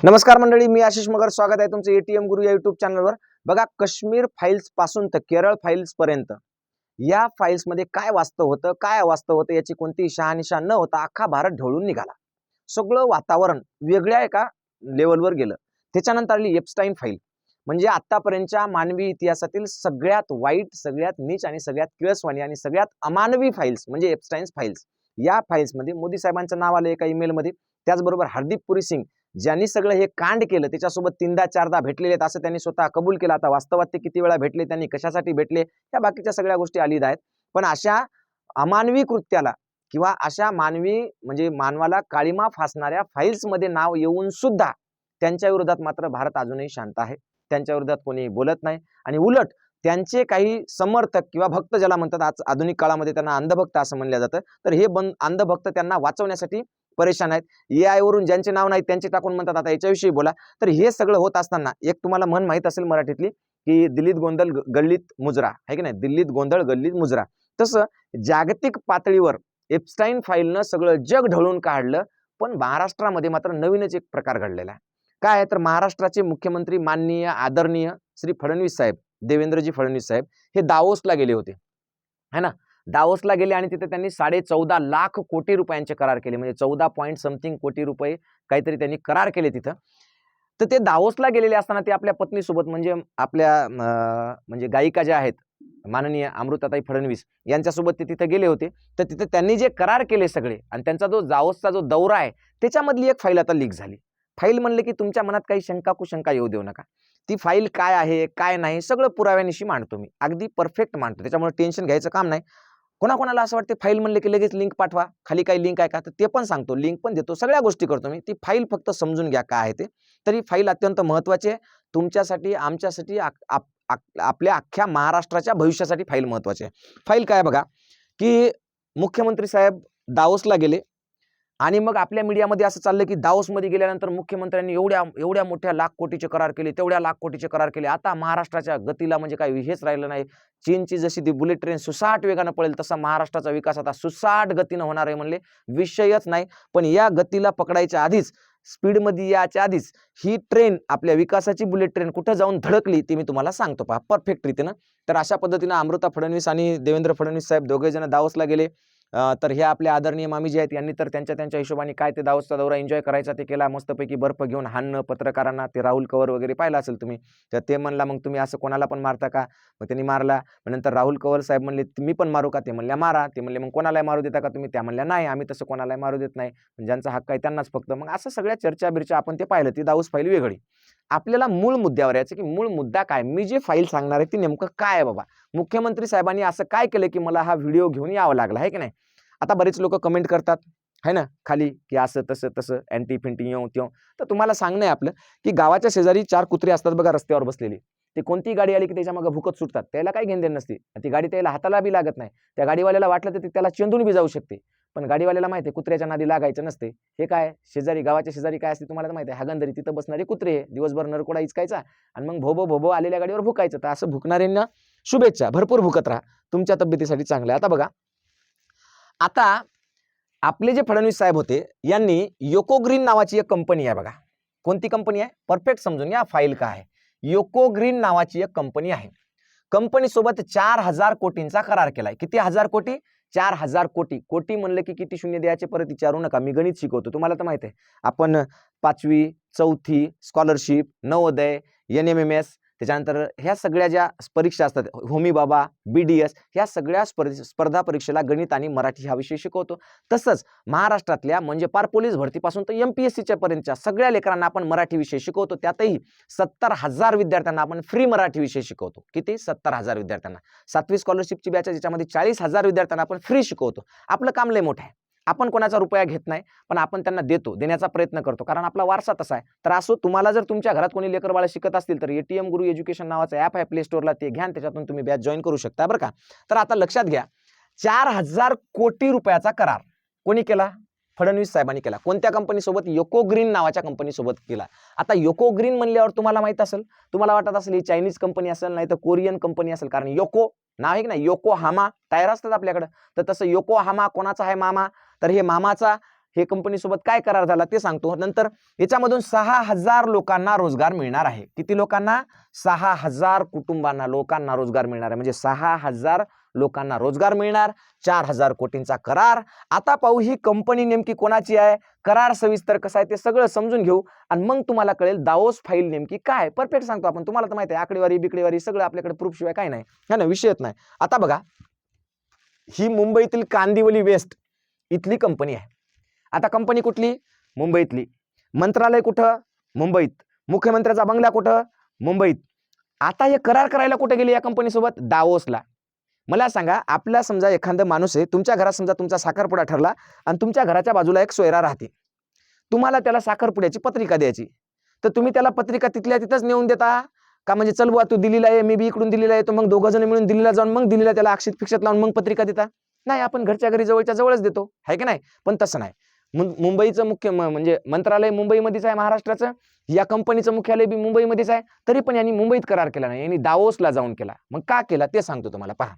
नमस्कार मंडळी, मी आशिष मगर. स्वागत आहे तुमचं एटीएम गुरु या युट्यूब चॅनलवर. बघा, काश्मीर फाईल्स पासून तर केरळ फाईल्स पर्यंत या फाईल्स मध्ये काय वास्तव होतं, काय अवास्तव होतं याची कोणती शहानिशा न होता अख्खा भारत ढवळून निघाला. सगळं वातावरण वेगळ्या एका लेवलवर गेलं. त्याच्यानंतर आली एप्स्टाईन फाईल, म्हणजे आतापर्यंतच्या मानवी इतिहासातील सगळ्यात वाईट, सगळ्यात नीच आणि सगळ्यात किळसवाणी आणि सगळ्यात अमानवी फाईल्स म्हणजे एप्स्टाईन फाईल्स. या फाईल्स मध्ये मोदी साहेबांचं नाव आलं एका ईमेल मध्ये. त्याचबरोबर हरदीप पुरी सिंग, ज्यांनी सगळं हे कांड केलं, त्याच्यासोबत तीनदा चारदा भेटलेले आहेत असं त्यांनी स्वतः कबूल केलं. आता वास्तवात ते किती वेळा भेटले, त्यांनी कशासाठी भेटले, या बाकीच्या सगळ्या गोष्टी आलीद आहेत. पण अशा अमानवी कृत्याला किंवा अशा मानवी म्हणजे मानवाला काळीमा फासणाऱ्या फाईल्स मध्ये नाव येऊन सुद्धा त्यांच्या विरोधात मात्र भारत अजूनही शांत आहे. त्यांच्या विरोधात कोणी बोलत नाही. आणि उलट त्यांचे काही समर्थक किंवा भक्त, ज्याला म्हणतात आज आधुनिक काळामध्ये त्यांना अंधभक्त असं म्हणलं जातं, तर हे अंधभक्त त्यांना वाचवण्यासाठी परेशान आहेत. एआय वरून ज्यांचे नाव नाही त्यांचे टाकून म्हणतात आता याच्याविषयी बोला. तर हे सगळं होत असताना एक तुम्हाला म्हण माहित असेल मराठीतली, की दिल्लीत गोंधळ गल्लीत मुजरा, आहे की नाही, दिल्लीत गोंधळ गल्लीत मुजरा. तसं जागतिक पातळीवर एप्स्टाईन फाईलनं सगळं जग ढवळून काढलं. पण महाराष्ट्रामध्ये मात्र नवीनच एक प्रकार घडलेला आहे. काय आहे तर महाराष्ट्राचे मुख्यमंत्री माननीय आदरणीय श्री फडणवीस साहेब, देवेंद्रजी फडणवीस साहेब, हे दावोसला गेले होते, है ना. दावोसला गेले आणि तिथे त्यांनी 14.5 लाख कोटी रुपयांचे करार केले, म्हणजे 14 पॉईंट समथिंग कोटी रुपये काहीतरी त्यांनी करार केले तिथं. तर ते दावोसला गेलेले असताना ते आपल्या पत्नीसोबत, म्हणजे आपल्या म्हणजे गायिका ज्या आहेत माननीय अमृताताई फडणवीस यांच्यासोबत ते तिथे गेले होते. तर तिथे त्यांनी जे करार केले सगळे आणि त्यांचा जो दावोसचा जो दौरा आहे त्याच्यामधली एक फाईल आता लीक झाली. फाईल म्हणले की तुमच्या मनात काही शंका कुशंका येऊ देऊ नका. ती फाईल काय आहे काय नाही सगळं पुराव्यानिशी मांडतो मी, अगदी परफेक्ट मांडतो, त्याच्यामुळे टेन्शन घ्यायचं काम नाही. कोणाकोणाला असं वाटते फाईल म्हणले की लगेच लिंक पाठवा, खाली काही लिंक आहे का, तर ते पण सांगतो, लिंक पण देतो, सगळ्या गोष्टी करतो मी. ती फाईल फक्त समजून घ्या काय आहे ते. तर ही फाईल अत्यंत महत्त्वाची आहे तुमच्यासाठी, आमच्यासाठी, आपल्या अख्ख्या महाराष्ट्राच्या भविष्यासाठी फाईल महत्त्वाची आहे. फाईल काय बघा, की मुख्यमंत्री साहेब दावोसला गेले आणि मग आपल्या मीडियामध्ये असं चाललं की दावोसमध्ये गेल्यानंतर मुख्यमंत्र्यांनी एवढ्या मोठ्या लाख कोटीचे करार केले, तेवढ्या लाख कोटीचे करार केले. आता महाराष्ट्राच्या गतीला म्हणजे काही हेच राहिलं नाही. चीनची जशी ती बुलेट ट्रेन सुसाट वेगानं पळेल तसा महाराष्ट्राचा विकास आता सुसाट गतीनं होणार आहे म्हणले, विषयच नाही. पण या गतीला पकडायच्या आधीच, स्पीडमध्ये याच्या आधीच ही ट्रेन, आपल्या विकासाची बुलेट ट्रेन कुठं जाऊन धडकली ते मी तुम्हाला सांगतो पहा परफेक्ट रीतीनं. तर अशा पद्धतीनं अमृता फडणवीस आणि देवेंद्र फडणवीस साहेब दोघे जण दावोसला गेले. तर हे आपले आदरणीय मामी जे आहेत यांनी तर त्यांच्या हिशोबाने काय ते दावोसचा दौरा एन्जॉय करायचा ते केला. मस्तपैकी बर्फ घेऊन हाणणं पत्रकारांना, ते राहुल कंवर वगैरे पाहिलं असेल तुम्ही. तर ते म्हणला मग तुम्ही असं कोणाला पण मारता का, मग त्यांनी मारला. मग नंतर राहुल कंवर साहेब म्हणले मी पण मारू का, ते म्हणल्या मारा. ते म्हणले मग कोणालाही मारू देता का तुम्ही, त्या म्हणल्या नाही आम्ही तसं कोणालाही मारू देत नाही, ज्यांचा हक्क आहे त्यांनाच फक्त. मग असं सगळ्या चर्चा बिर्चा आपण ते पाहिलं, ती दावोस फाईल वेगळी. आपल्याला मूळ मुद्द्यावर यायचं की मूळ मुद्दा काय, मी जे फाईल सांगणार आहे ती नेमकं काय आहे बाबा. मुख्यमंत्री साहेबांनी असं काय केलं की मला हा व्हिडिओ घेऊन यावं लागला, आहे की नाही. आता बरेच लोक कमेंट करतात है ना खाली, की असं तसं तसं अँटी फिंटी येऊ त्यों. तर तुम्हाला सांगणं आहे आपलं, की गावाच्या शेजारी 4 कुत्रे असतात बघा रस्त्यावर बसलेली. ते कोणती गाडी आली की त्याच्या मागे भुकत सुटतात, त्याला काही घेणदेण नसते. ती गाडी त्याला हाताला बी लागत नाही. त्या गाडीवाल्याला वाटलं तर त्याला चेंदून बी जाऊ शकते. पण गाडीवाल्याला माहिती आहे कुत्र्याच्या नादी लागायचं नसते. हे काय शेजारी, गावाच्या शेजारी काय असते तुम्हाला तर माहिती आहे, हागंदरी तिथं बसणारे कुत्रे, दिवसभर नरकोडा इचकायचा आणि मग भोबो भोबो आलेल्या गाडीवर भुकायचं. तर असं भुकणाऱ्यांना शुभेच्छा, भरपूर भुकत राहा, तुमच्या तब्येतीसाठी चांगलं आहे. आता बघा, आता आपले जे फडणवीस साहेब होते यांनी योको ग्रीन नावाची एक कंपनी आहे बघा. कोणती कंपनी आहे परफेक्ट समजून घ्या, फाईल काय आहे. योको ग्रीन नावाची एक कंपनी आहे. कंपनी सोबत 4,000 कोटींचा करार केलाय. किती हजार कोटी, 4,000 कोटी. कोटी म्हणलं की किती शून्य द्यायचे परत विचारू नका, मी गणित शिकवतो तुम्हाला तर माहिती आहे. आपण 5वी 4थी स्कॉलरशिप, नवोदय, NMMS, त्याच्यानंतर ह्या सगळ्या ज्या परीक्षा असतात, होमी बाबा, BDS, ह्या सगळ्या स्पर्धा परीक्षेला गणित आणि मराठी हा विषय शिकवतो. तसंच महाराष्ट्रातल्या म्हणजे पार पोलीस भरतीपासून तर MPSCच्या पर्यंतच्या सगळ्या लेकरांना आपण मराठी विषय शिकवतो. त्यातही 70,000 विद्यार्थ्यांना आपण फ्री मराठी विषय शिकवतो. किती, 70,000 विद्यार्थ्यांना. 7वी स्कॉलरशिपची बॅच ज्याच्यामध्ये 40,000 विद्यार्थ्यांना आपण फ्री शिकवतो. आपलं काम लय मोठं आहे. आपण कोणाचा रुपया घेत नाही, पण आपण त्यांना देतो, देण्याचा प्रयत्न करतो, कारण आपला वारसा तसा आहे. तर असो, तुम्हाला जर तुमच्या घरात कोणी लेकर बाळ शिकत असतील तर एटीएम गुरु एज्युकेशन नावाचं ॲप आहे प्ले स्टोअरला, ते घ्या, त्याच्यातून तुम्ही बॅच जॉईन करू शकता बरं का. तर आता लक्षात घ्या, 4,000 कोटी रुपयाचा करार कोणी केला, फडणवीस साहेबांनी केला. कोणत्या कंपनीसोबत, योको ग्रीन नावाच्या कंपनीसोबत केला. आता योको ग्रीन म्हणल्यावर तुम्हाला माहित असेल, तुम्हाला वाटत असेल ही चायनीज कंपनी असेल नाही तर कोरियन कंपनी असेल, कारण योको नाव आहे की नाही, योको हामा टायर असतात आपल्याकडे. तर तसं योको हामा कोणाचा आहे, मामा. तर हे मामाचा हे कंपनीसोबत काय करार झाला ते सांगतो. नंतर याच्यामधून 6,000 लोकांना रोजगार मिळणार आहे. किती लोकांना? 6,000 कुटुंबांना, लोकांना रोजगार मिळणार आहे. म्हणजे 6,000 लोकांना रोजगार मिळणार. 4,000 कोटींचा करार. आता पाहू ही कंपनी नेमकी कोणाची आहे, करार सविस्तर कसा आहे ते सगळं समजून घेऊ आणि मग तुम्हाला कळेल दावोस फाईल नेमकी काय. परफेक्ट सांगतो आपण, तुम्हाला तर माहिती आहे आकडेवारी बिकडेवारी सगळं आपल्याकडे प्रूफ शिवाय काय नाही, है ना, विषयच नाही. आता बघा, ही मुंबईतील कांदिवली वेस्ट इथली कंपनी आहे. आता कंपनी कुठली? मुंबईतली. मंत्रालय कुठं? मुंबईत. मुख्यमंत्र्याचा बंगला कुठं? मुंबईत. आता हे करार करायला कुठे गेले या कंपनीसोबत? दावोसला. मला सांगा, आपला समजा एखादा माणूस आहे, तुमच्या घरात समजा तुमचा साखरपुडा ठरला आणि तुमच्या घराच्या बाजूला एक सोयरा राहते, तुम्हाला त्याला साखरपुड्याची पत्रिका द्यायची, तर तुम्ही त्याला पत्रिका तिथल्या तिथंच नेऊन देता का? म्हणजे चल बुवा तू दिल्लीला आहे, मी बी इकडून दिल्लीला येतो, मग दोघं जण मिळून दिल्लीला जाऊन मग दिल्लीला त्याला अक्षित फिक्षत लावून मग पत्रिका देता? नाही, आपण घरच्या घरी जवळच्या जवळच देतो, आहे की नाही? पण तसं नाही. मुंबईचं मुख्य म्हणजे मंत्रालय मुंबईमध्येच आहे महाराष्ट्राचं, या कंपनीचं मुख्यालय बी मुंबईमध्येच आहे, तरी पण यांनी मुंबईत करार केला नाही, यांनी दावोसला जाऊन केला. मग का केला ते सांगतो तुम्हाला. पहा,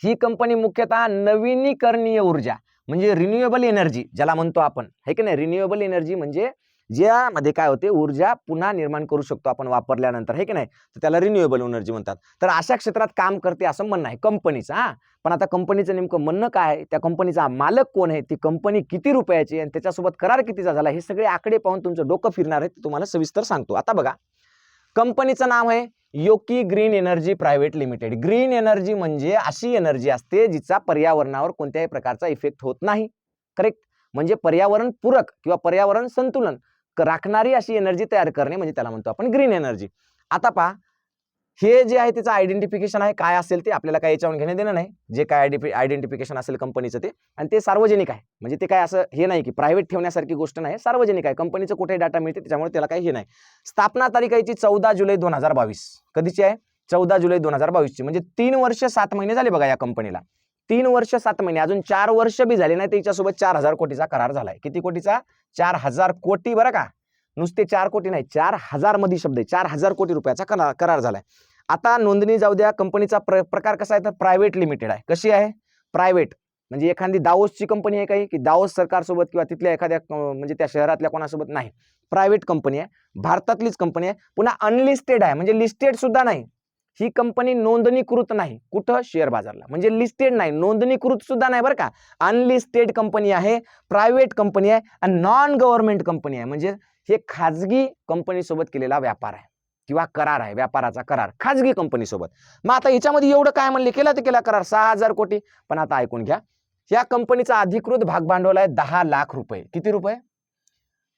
ही कंपनी मुख्यतः नवीनीकरणीय ऊर्जा म्हणजे रिन्युएबल एनर्जी ज्याला म्हणतो आपण, है की नाही? रिन्युएबल एनर्जी म्हणजे ज्यामध्ये काय होते, ऊर्जा पुन्हा निर्माण करू शकतो आपण वापरल्यानंतर, है की नाही? तर त्याला रिन्युएबल एनर्जी म्हणतात. तर अशा क्षेत्रात काम करते असं म्हणणं आहे कंपनीचं. हा, पण आता कंपनीचं नेमकं म्हणणं काय आहे, त्या कंपनीचा मालक कोण आहे, ती कंपनी किती रुपयाची आणि त्याच्यासोबत करार कितीचा झाला, हे सगळे आकडे पाहून तुमचं डोकं फिरणार आहे, ते तुम्हाला सविस्तर सांगतो. आता बघा, कंपनीचं नाव आहे योकी green energy private limited. Green energy म्हणजे अशी एनर्जी असते जिचा पर्यावरणावर कोणत्याही प्रकारचा इफेक्ट होत नाही. करेक्ट? म्हणजे पर्यावरण पूरक किंवा पर्यावरण संतुलन राखणारी अशी एनर्जी तयार करणे म्हणजे त्याला म्हणतो आपण ग्रीन एनर्जी. आता पहा, हे जे आहे त्याचं आयडेंटिफिकेशन आहे, काय असेल ते आपल्याला काय याच्यावर घेणं देणं नाही. जे काय आयडेंटिफिकेशन असेल कंपनीचं ते, आणि ते सार्वजनिक आहे. म्हणजे ते काय असं हे नाही की प्रायव्हेट ठेवण्यासारखी गोष्ट नाही, सार्वजनिक आहे. कंपनीचं कुठे डाटा मिळते त्याच्यामुळे त्याला काही हे नाही. स्थापना तारीख याची 14 जुलै 2022. कधीची आहे? 14 जुलै 2022 ची. म्हणजे 3 वर्ष 7 महिने झाले बघा या कंपनीला. 3 वर्ष 7 महिने, अजून 4 वर्ष बी झाले नाही, त्याच्यासोबत 4,000 कोटीचा करार झालाय. किती कोटीचा? 4,000 कोटी. बरं का, नुसते 4 कोटी नाही, 4,000 मध्ये शब्द आहे. 4,000 कोटी रुपयाचा करार झालाय. आता नोंदणी जाऊ द्या. कंपनीचा प्रकार कसा आहे तर प्रायव्हेट लिमिटेड आहे. कशी आहे? प्रायव्हेट. म्हणजे एखादी दावोसची कंपनी आहे काही की दावोस सरकारसोबत किंवा तिथल्या एखाद्या म्हणजे त्या शहरातल्या कोणासोबत नाही. प्रायव्हेट कंपनी आहे, भारतातलीच कंपनी आहे. पुन्हा अनलिस्टेड आहे, म्हणजे लिस्टेड सुद्धा नाही. ही कंपनी नोंदणीकृत नाही. कुठं? शेअर बाजारला. म्हणजे लिस्टेड नाही, नोंदणीकृत सुद्धा नाही बरं का. अनलिस्टेड कंपनी आहे, प्रायव्हेट कंपनी आहे आणि नॉन गव्हर्नमेंट कंपनी आहे. म्हणजे हे खाजगी कंपनीसोबत केलेला व्यापार आहे किंवा करार आहे, व्यापाराचा करार खाजगी कंपनीसोबत. मग आता याच्यामध्ये एवढं काय म्हणले, केला ते केला करार 6,000 कोटी. पण आता ऐकून घ्या, या कंपनीचा अधिकृत भाग भांडवल आहे 10 लाख रुपये. किती रुपये?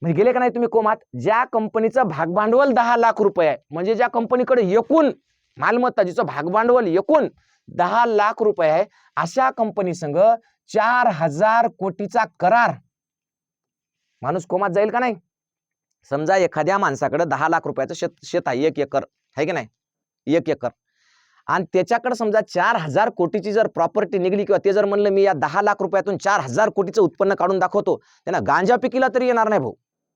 म्हणजे गेले का नाही तुम्ही कोमात? ज्या कंपनीचं भाग भांडवल 10 लाख रुपये आहे, म्हणजे ज्या कंपनीकडे एकूण मालमत्ता जिचं भाग भांडवल एकूण 10 लाख रुपये आहे, अशा कंपनी संघ 4,000 कोटीचा करार. माणूस कोमात जाईल का नाही? समजा एखाद्या माणसाकडे 10 लाख रुपयाचं शेत आहे, 1 एकर, आहे की नाही? 1 एकर, आणि त्याच्याकडे समजा 4,000 कोटीची जर प्रॉपर्टी निघली किंवा ते जर म्हणलं मी या 10 लाख रुपयातून 4,000 कोटीचं उत्पन्न काढून दाखवतो, त्यांना गांजा पिकीला तरी येणार नाही भाऊ.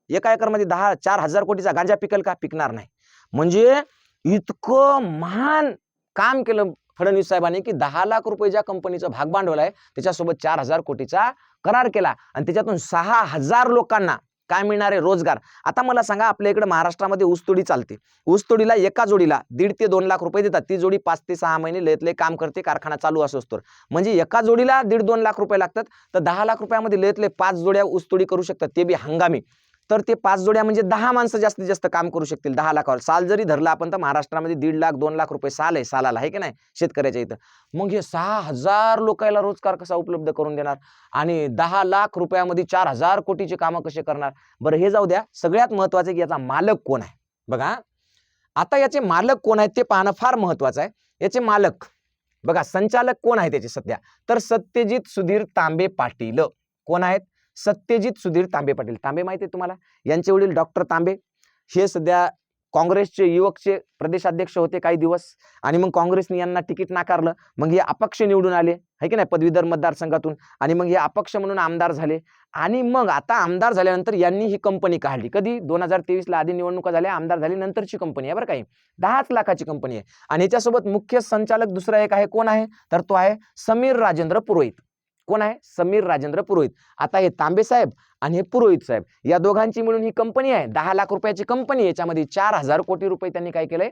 1 एकरमध्ये 4,000 कोटीचा गांजा पिकल का? पिकणार नाही. म्हणजे इतकं महान काम केलं फडणवीस साहेबांनी की 10 लाख रुपये ज्या कंपनीचं भाग भांडवल आहे त्याच्यासोबत 4,000 कोटीचा करार केला आणि त्याच्यातून 6,000 लोकांना काय मिळणार आहे? रोजगार. आता मला सांगा, आपल्या इकडे महाराष्ट्रामध्ये ऊसतोडी चालते. ऊसतोडीला एका जोडीला 1.5 ते 2 लाख रुपये देतात. ती जोडी 5 ते 6 महिने लयतले काम करते, कारखाना चालू असतो. म्हणजे एका जोडीला 1.5-2 लाख रुपये लागतात. तर 10 लाख रुपयामध्ये लयतले 5 जोड्या ऊसतोडी करू शकतात, ते बी हंगामी. तर ते 5 जोड्या म्हणजे 10 माणसं जास्तीत जास्त काम करू शकतील 10 लाखावर. साल जरी धरला आपण तर महाराष्ट्रामध्ये 1.5 लाख 2 लाख रुपये साल आहे, सालाला, आहे की नाही, शेतकऱ्याच्या इथं. मग हे 6,000 लोकांना रोजगार कसा उपलब्ध करून देणार आणि 10 लाख रुपयामध्ये 4,000 कोटीची कामं कसे करणार? बरं, हे जाऊ द्या. सगळ्यात महत्वाचं की याचा मालक कोण आहे बघा. आता याचे मालक कोण आहेत ते पाहणं फार महत्वाचं आहे. याचे मालक बघा, संचालक कोण आहे त्याचे सध्या, तर सत्यजित सुधीर तांबे पाटील. कोण आहेत? सत्यजित सुधीर तांबे पाटील. तांबे माहिती आहे तुम्हाला? यांचे वडील डॉक्टर तांबे हे सध्या काँग्रेसचे युवकचे प्रदेशाध्यक्ष होते काही दिवस, आणि मग काँग्रेसने यांना तिकीट नाकारलं. मग हे अपक्ष निवडून आले, है की नाही, पदवीधर मतदारसंघातून, आणि मग हे अपक्ष म्हणून आमदार झाले. आणि मग आता आमदार झाल्यानंतर यांनी ही कंपनी काढली. कधी? 2023ला आधी निवडणुका झाल्या, आमदार झाली, नंतरची कंपनी आहे बरं. काही 10 लाखाची कंपनी आहे. आणि याच्यासोबत मुख्य संचालक दुसरा एक आहे. कोण आहे? तर तो आहे समीर राजेंद्र पुरोहित. कोण आहे? समीर राजेंद्र पुरोहित. आता हे तांबे साहेब आणि हे पुरोहित साहेब या दोघांची मिळून ही कंपनी आहे. 10 लाख रुपयाची कंपनी. याच्यामध्ये 4,000 कोटी रुपये त्यांनी काय केलंय?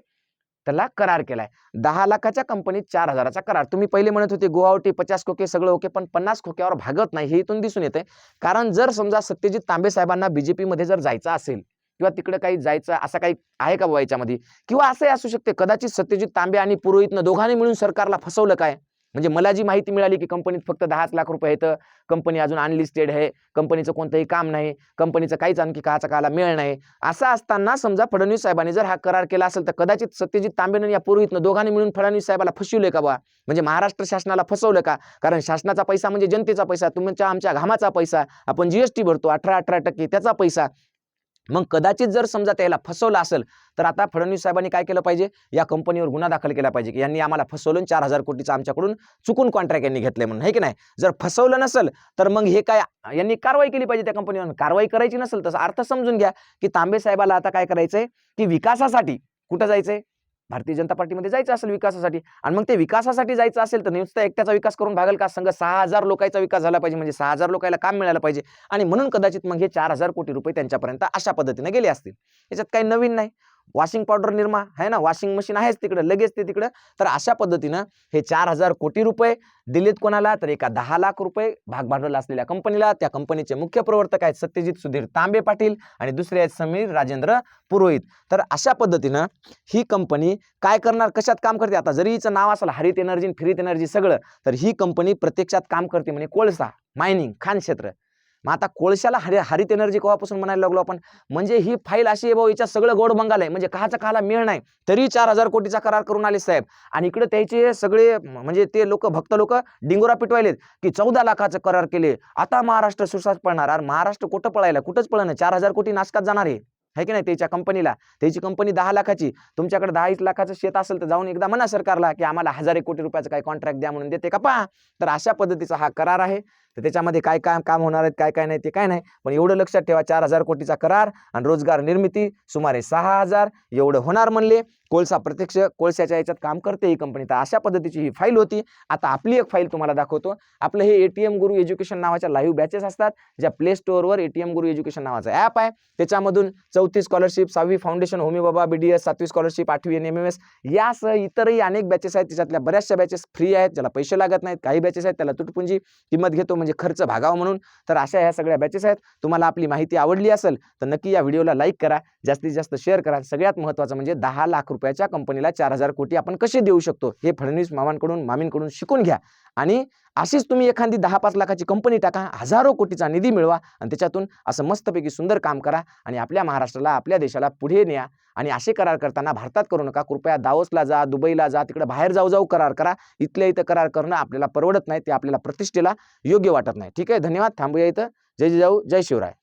त्याला करार केलाय. 10 लाखाच्या कंपनीत 4,000चा करार. तुम्ही पहिले म्हणत होते गुवाहाटी 50 खोके सगळं ओके, पण 50 खोक्यावर भागत नाही हे इथून दिसून येते. कारण जर समजा सत्यजित तांबे साहेबांना बीजेपी मध्ये जर जायचं असेल किंवा तिकडे काही जायचं असं काही आहे का बाबा याच्यामध्ये, किंवा असंही असू शकते कदाचित सत्यजित तांबे आणि पुरोहितनं दोघांनी मिळून सरकारला फसवलं काय. म्हणजे मला जी माहिती मिळाली की कंपनीत फक्त 10 लाख रुपये आहेत, कंपनी अजून अनलिस्टेड आहे, कंपनीचं कोणतंही काम नाही, कंपनीचं काहीच आणखी काला मेळ नाही, असं असताना समजा फडणवीस साहेबांनी जर हा करार केला असेल तर कदाचित सत्यजित तांबेनं या पुरोहितनं दोघांनी मिळून फडणवीस साहेबाला फसवले का बा, म्हणजे महाराष्ट्र शासनाला फसवलं का. कारण शासनाचा पैसा म्हणजे जनतेचा पैसा, तुमच्या आमच्या घामाचा पैसा, आपण जीएसटी भरतो 18% त्याचा पैसा. मग कदाचित जर समजा त्याला फसवलं असेल तर आता फडणवीस साहेबांनी काय केलं पाहिजे? या कंपनीवर गुन्हा दाखल केला पाहिजे की यांनी आम्हाला फसवलं, 4,000 कोटीचा आमच्याकडून चुकून कॉन्ट्रॅक्ट यांनी घेतले म्हणून, है की नाही. जर फसवलं नसेल तर मग हे काय यांनी कारवाई केली पाहिजे त्या कंपनीवर. कारवाई करायची नसेल तर अर्थ समजून घ्या की तांबे साहेबाला आता काय करायचंय की विकासासाठी कुठं जायचंय? भारतीय जनता पार्टीमध्ये जायचं असेल विकासासाठी. आणि मग ते विकासासाठी जायचं असेल तर नुसता एकट्याचा विकास करून भागेल का? संघ 6,000 लोकांचा विकास झाला पाहिजे, म्हणजे 6,000 लोकांना काम मिळालं पाहिजे. आणि म्हणून कदाचित मग हे 4,000 कोटी रुपये त्यांच्यापर्यंत अशा पद्धतीने गेले असतील. याच्यात काही नवीन नाही. वॉशिंग पावडर निर्मा आहे ना, वॉशिंग मशीन आहेच तिकडे, लगेच ते तिकडे. तर अशा पद्धतीनं हे 4,000 कोटी रुपये दिलेत कोणाला? तर एका 10 लाख रुपये भागभांडवल असलेल्या कंपनीला. त्या कंपनीचे मुख्य प्रवर्तक आहेत सत्यजित सुधीर तांबे पाटील आणि दुसरे आहेत समीर राजेंद्र पुरोहित. तर अशा पद्धतीनं ही कंपनी काय करणार, कशात काम करते? आता जरी हिचं नाव असेल हरित एनर्जी फ्रीत एनर्जी सगळं, तर ही कंपनी प्रत्यक्षात काम करते म्हणजे कोळसा, मायनिंग, खाण क्षेत्र. मग आता कोळशाला हरित एनर्जी केव्हापासून म्हणायला लागलो आपण? म्हणजे ही फाईल अशी आहे भाऊ, याच्यात सगळं गोड बंगाल आहे, म्हणजे काहाचा काहाला मेळ नाही, तरी 4,000 कोटीचा करार करून आले साहेब. आणि इकडे त्याचे सगळे म्हणजे ते लोक भक्त लोक डिंगोरा पिटवायलेत की 14 लाखाचं करार केले, आता महाराष्ट्र सुसाट पळणार. अरे महाराष्ट्र कुठं पळायला? कुठंच पळणं. 4,000 कोटी नाशकात जाणार आहे की नाही त्याच्या कंपनीला. त्याची कंपनी 10 लाखाची, तुमच्याकडे 10 लाखाचं शेत असेल तर जाऊन एकदा म्हणा सरकारला की आम्हाला 1,000 कोटी रुपयाचं काही कॉन्ट्रॅक्ट द्या म्हणून, देते का पहा. तर अशा पद्धतीचा हा करार आहे. तर त्याच्यामध्ये काय काय काम होणार आहेत, काय काय नाही ते काय नाही, पण एवढं लक्षात ठेवा 4,000 कोटीचा करार आणि रोजगार निर्मिती सुमारे 6,000 एवढं होणार म्हणले. कोळसा प्रत्यक्ष कोळशाच्या याच्यात काम करते ही कंपनी. तर अशा पद्धतीची ही फाईल होती. आता आपली एक फाईल तुम्हाला दाखवतो. आपलं हे एटीएम गुरु एज्युकेशन नावाच्या लाईव्ह बॅचेस असतात, ज्या प्ले स्टोअरवर एटीएम गुरु एज्युकेशन नावाचं ॲप आहे. त्याच्यामधून 4थी स्कॉलरशिप, 6वी फाउंडेशन, होमी बाबा, BDS, 7वी स्कॉलरशिप, 8वी NMMS यासह इतरही अनेक बॅचेस आहेत. त्याच्यातल्या बऱ्याचशा बॅचेस फ्री आहेत, ज्याला पैसे लागत नाहीत. काही बॅचेस आहेत त्याला तुटपुंजी किंमत घेतो, म्हणजे खर्च भागावा म्हणून. तर अशा ह्या सगळ्या बॅचेस आहेत. तुम्हाला आपली माहिती आवडली असेल तर नक्की या व्हिडिओला लाईक करा, जास्तीत जास्त शेअर करा. सगळ्यात महत्त्वाचं म्हणजे 10 लाख रुपयाच्या कंपनीला 4,000 कोटी आपण कसे देऊ शकतो हे फडणवीस मामींकडून शिकून घ्या. आणि अशीच तुम्ही एखादी 10-5 लाखाची कंपनी टाका, हजारो कोटीचा निधी मिळवा आणि त्याच्यातून असं मस्तपैकी सुंदर काम करा आणि आपल्या महाराष्ट्राला, आपल्या देशाला पुढे न्या. आणि असे करार करताना भारतात करू नका. कृपया दावोसला जा, दुबईला जा, तिकडे बाहेर जाऊ करार करा. इथल्या इथं करार करणं आपल्याला परवडत नाही, ते आपल्याला प्रतिष्ठेला योग्य वाटत नाही. ठीक आहे, धन्यवाद. थांबूया इथं. जय जिजाऊ, जय शिवराय.